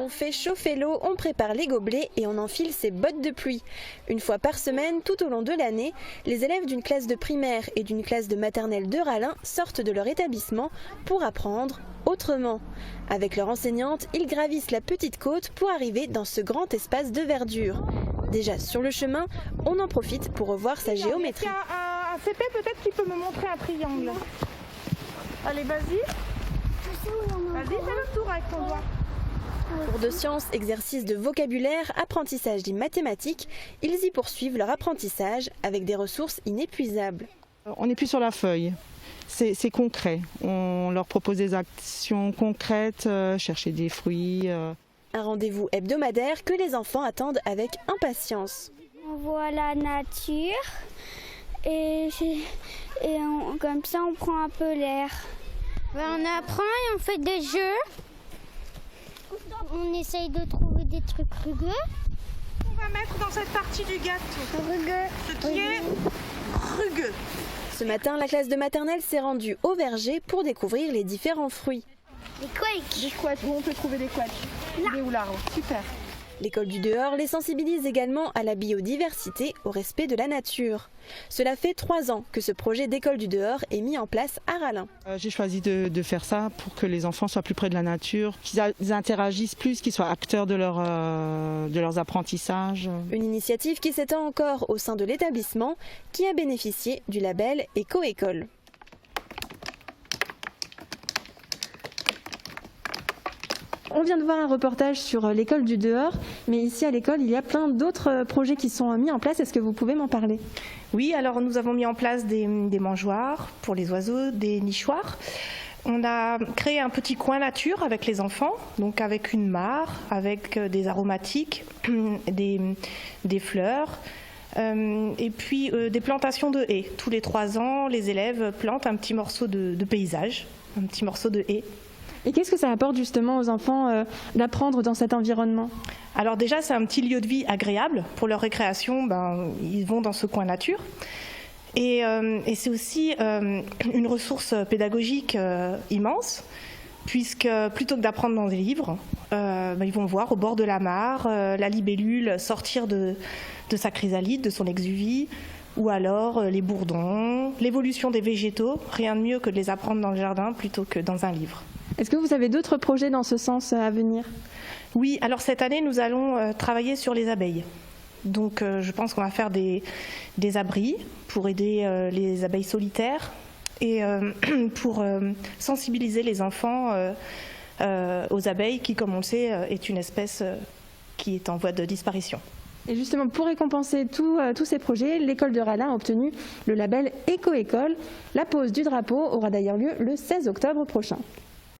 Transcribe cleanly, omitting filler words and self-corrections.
On fait chauffer l'eau, on prépare les gobelets et on enfile ses bottes de pluie. Une fois par semaine, tout au long de l'année, les élèves d'une classe de primaire et d'une classe de maternelle de Rallin sortent de leur établissement pour apprendre autrement. Avec leur enseignante, ils gravissent la petite côte pour arriver dans ce grand espace de verdure. Déjà sur le chemin, on en profite pour revoir sa géométrie. Un CP peut-être qui peut me montrer un triangle. Allez, vas-y. Vas-y, fais le tour avec ton doigt. Cours de sciences, exercices de vocabulaire, apprentissage des mathématiques, ils y poursuivent leur apprentissage avec des ressources inépuisables. On n'est plus sur la feuille, c'est concret. On leur propose des actions concrètes, chercher des fruits. Un rendez-vous hebdomadaire que les enfants attendent avec impatience. On voit la nature et comme ça on prend un peu l'air. On apprend et on fait des jeux. On essaye de trouver des trucs rugueux. On va mettre dans cette partie du gâteau ce qui est rugueux. Ce matin, la classe de maternelle s'est rendue au verger pour découvrir les différents fruits. Des couecs. Des couettes, où on peut trouver des couettes. Des ou l'arbre, super. L'école du dehors les sensibilise également à la biodiversité, au respect de la nature. Cela fait 3 ans que ce projet d'école du dehors est mis en place à Rallin. J'ai choisi de faire ça pour que les enfants soient plus près de la nature, qu'ils interagissent plus, qu'ils soient acteurs de leurs apprentissages. Une initiative qui s'étend encore au sein de l'établissement, qui a bénéficié du label Éco-École. On vient de voir un reportage sur l'école du dehors, mais ici à l'école, il y a plein d'autres projets qui sont mis en place. Est-ce que vous pouvez m'en parler ? Oui, alors nous avons mis en place des mangeoires pour les oiseaux, des nichoirs. On a créé un petit coin nature avec les enfants, donc avec une mare, avec des aromatiques, des fleurs. Et puis des plantations de haies. Tous les 3 ans, les élèves plantent un petit morceau de paysage, un petit morceau de haie. Et qu'est-ce que ça apporte justement aux enfants d'apprendre dans cet environnement ? Alors déjà, c'est un petit lieu de vie agréable. Pour leur récréation, ils vont dans ce coin nature. Et c'est aussi une ressource pédagogique immense, puisque plutôt que d'apprendre dans des livres, ils vont voir au bord de la mare la libellule sortir de sa chrysalide, de son exuvie, ou alors les bourdons, l'évolution des végétaux. Rien de mieux que de les apprendre dans le jardin plutôt que dans un livre. Est-ce que vous avez d'autres projets dans ce sens à venir ? Oui, alors cette année, nous allons travailler sur les abeilles. Donc je pense qu'on va faire des abris pour aider les abeilles solitaires et pour sensibiliser les enfants aux abeilles qui, comme on le sait, est une espèce qui est en voie de disparition. Et justement, pour récompenser tous ces projets, l'école de Rallin a obtenu le label Éco-École. La pose du drapeau aura d'ailleurs lieu le 16 octobre prochain.